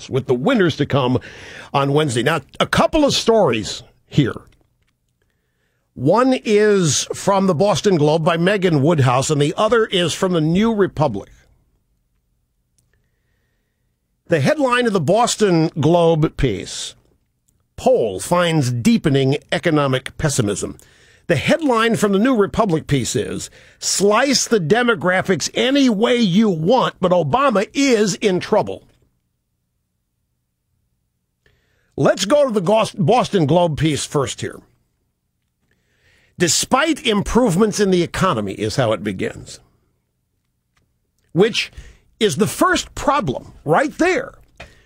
with the winners to come on Wednesday. Now, a couple of stories here. One is from the Boston Globe by Megan Woodhouse, and the other is from the New Republic. The headline of the Boston Globe piece, poll finds deepening economic pessimism. The headline from the New Republic piece is, slice the demographics any way you want, but Obama is in trouble. Let's go to the Boston Globe piece first here. Despite improvements in the economy is how it begins, which is the first problem right there.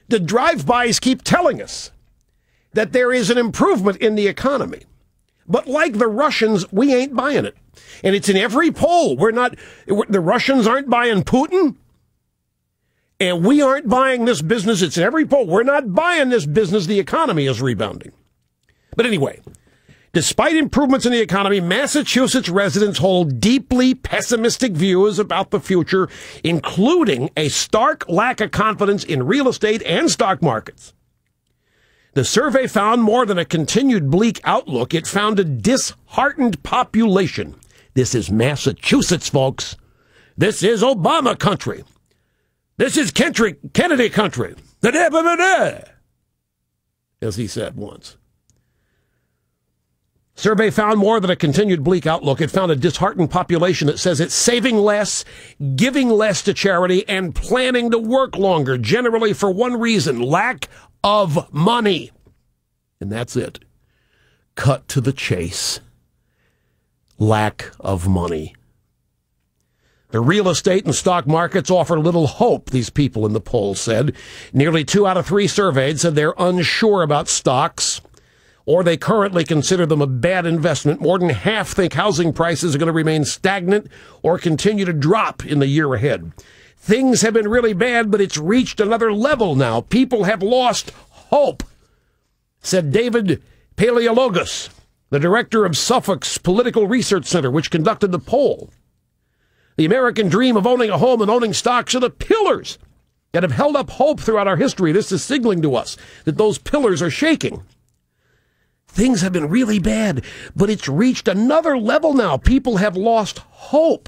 The drive-bys keep telling us that there is an improvement in the economy. But like the Russians, we ain't buying it. And it's in every poll. The Russians aren't buying Putin. And we aren't buying this business. It's in every poll. We're not buying this business. The economy is rebounding. But anyway, despite improvements in the economy, Massachusetts residents hold deeply pessimistic views about the future, including a stark lack of confidence in real estate and stock markets. The survey found more than a continued bleak outlook. It found a disheartened population. This is Massachusetts, folks. This is Obama country. This is Kennedy country, as he said once. Survey found more than a continued bleak outlook. It found a disheartened population that says it's saving less, giving less to charity, and planning to work longer, generally for one reason, lack of money. And that's it. Cut to the chase. Lack of money. The real estate and stock markets offer little hope, these people in the poll said. Nearly 2 out of 3 surveyed said they're unsure about stocks, or they currently consider them a bad investment. More than half think housing prices are going to remain stagnant or continue to drop in the year ahead. Things have been really bad, but it's reached another level now. People have lost hope, said David Paleologos, the director of Suffolk's Political Research Center, which conducted the poll. The American dream of owning a home and owning stocks are the pillars that have held up hope throughout our history. This is signaling to us that those pillars are shaking. Things have been really bad, but it's reached another level now. People have lost hope.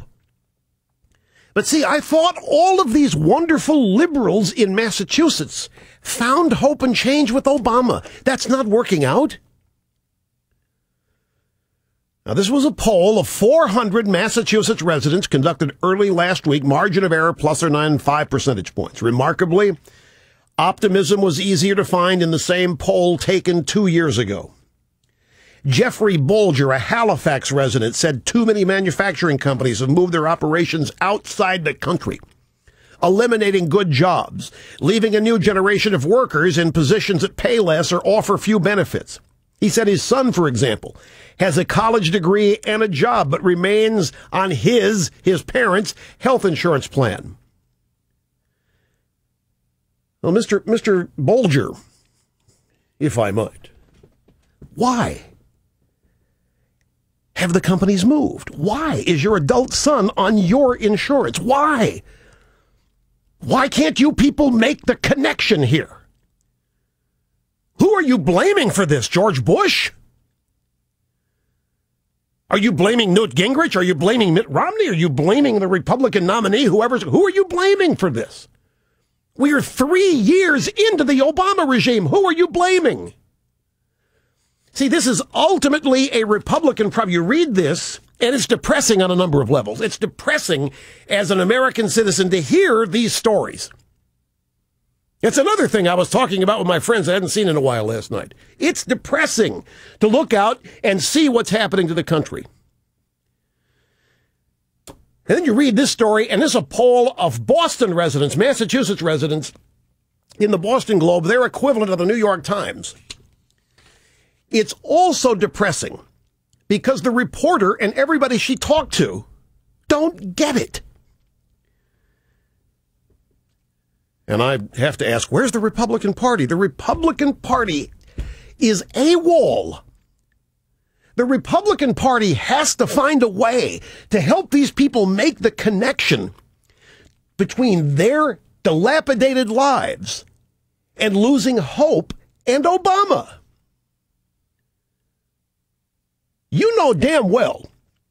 But see, I thought all of these wonderful liberals in Massachusetts found hope and change with Obama. That's not working out. Now, this was a poll of 400 Massachusetts residents conducted early last week, margin of error plus or minus 5 percentage points. Remarkably, optimism was easier to find in the same poll taken 2 years ago. Jeffrey Bolger, a Halifax resident, said too many manufacturing companies have moved their operations outside the country, eliminating good jobs, leaving a new generation of workers in positions that pay less or offer few benefits. He said his son, for example, has a college degree and a job, but remains on his parents' health insurance plan. Well, Mr. Bolger, if I might, why have the companies moved? Why is your adult son on your insurance? Why? Why can't you people make the connection here? Who are you blaming for this? George Bush? Are you blaming Newt Gingrich? Are you blaming Mitt Romney? Are you blaming the Republican nominee? Who are you blaming for this? We are 3 years into the Obama regime. Who are you blaming? See, this is ultimately a Republican problem. You read this, and it's depressing on a number of levels. It's depressing as an American citizen to hear these stories. It's another thing I was talking about with my friends I hadn't seen in a while last night. It's depressing to look out and see what's happening to the country. And then you read this story, and this is a poll of Boston residents, Massachusetts residents, in the Boston Globe, their equivalent of the New York Times. It's also depressing because the reporter and everybody she talked to don't get it. And I have to ask, where's the Republican Party? The Republican Party is AWOL. The Republican Party has to find a way to help these people make the connection between their dilapidated lives and losing hope and Obama. You know damn well,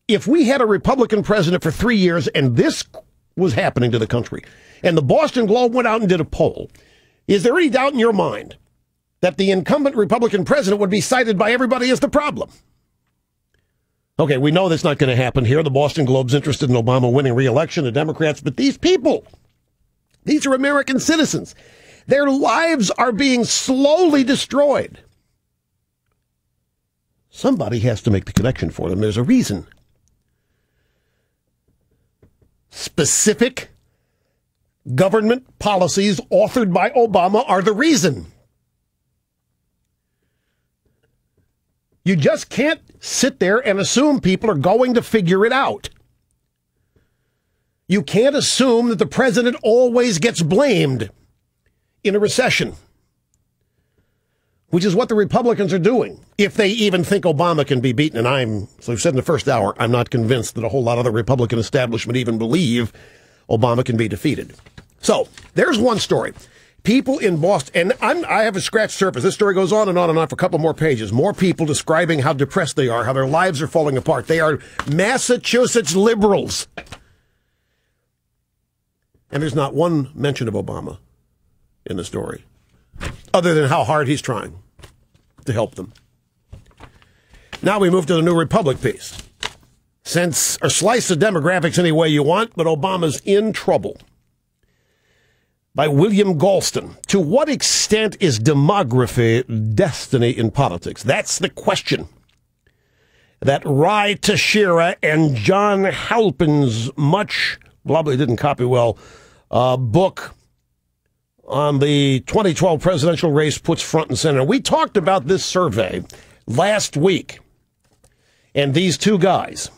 if we had a Republican president for 3 years and this was happening to the country, and the Boston Globe went out and did a poll, is there any doubt in your mind that the incumbent Republican president would be cited by everybody as the problem? Okay, we know that's not going to happen here. The Boston Globe's interested in Obama winning re-election, the Democrats, but these people, these are American citizens. Their lives are being slowly destroyed. Somebody has to make the connection for them. There's a reason. Specific government policies authored by Obama are the reason. You just can't sit there and assume people are going to figure it out. You can't assume that the president always gets blamed in a recession, which is what the Republicans are doing, if they even think Obama can be beaten. And as I've said in the first hour, I'm not convinced that a whole lot of the Republican establishment even believe Obama can be defeated. So there's one story. People in Boston, and I have a scratched surface. This story goes on and on and on for a couple more pages. More people describing how depressed they are, how their lives are falling apart. They are Massachusetts liberals. And there's not one mention of Obama in the story, other than how hard he's trying to help them. Now we move to the New Republic piece. Or slice the demographics any way you want, but Obama's in trouble. By William Galston. To what extent is demography destiny in politics? That's the question that Rai Tashira and John Halpin's much, probably didn't copy well, book on the 2012 presidential race puts front and center. We talked about this survey last week and these two guys,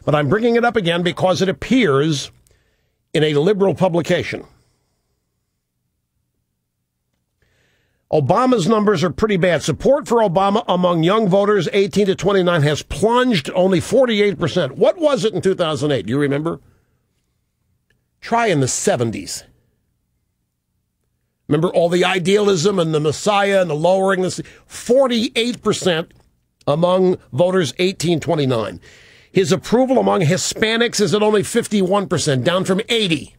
but I'm bringing it up again because it appears in a liberal publication. Obama's numbers are pretty bad. Support for Obama among young voters 18 to 29 has plunged only 48%. What was it in 2008? Do you remember? Try in the 70s. Remember all the idealism and the Messiah and the lowering? 48% among voters 18-29. His approval among Hispanics is at only 51%, down from 80%.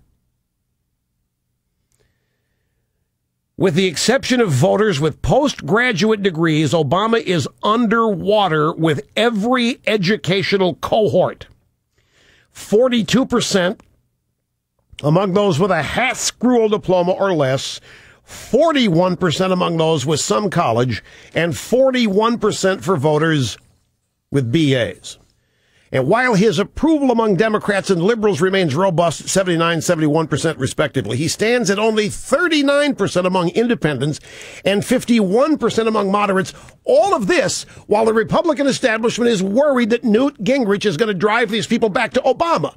With the exception of voters with postgraduate degrees, Obama is underwater with every educational cohort. 42% among those with a high school diploma or less, 41% among those with some college, and 41% for voters with BAs. And while his approval among Democrats and liberals remains robust at 79, 71% respectively, he stands at only 39% among independents and 51% among moderates. All of this while the Republican establishment is worried that Newt Gingrich is going to drive these people back to Obama.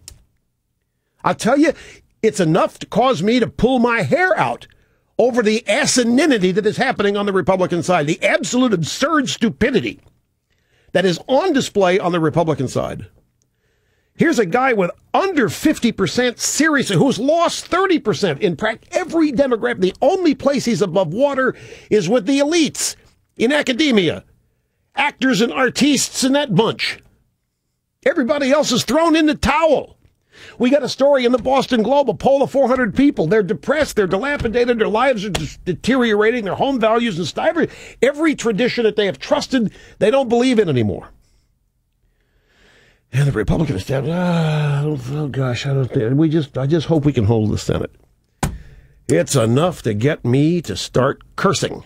I'll tell you, it's enough to cause me to pull my hair out over the asininity that is happening on the Republican side, the absolute absurd stupidity that is on display on the Republican side. Here's a guy with under 50% seriously, who's lost 30% in every demographic. The only place he's above water is with the elites in academia, actors and artistes in that bunch. Everybody else is thrown in the towel. We got a story in the Boston Globe, a poll of 400 people. They're depressed, they're dilapidated, their lives are deteriorating, their home values and stuff. Every tradition that they have trusted, they don't believe in anymore. And the Republican establishment, I just hope we can hold the Senate. It's enough to get me to start cursing.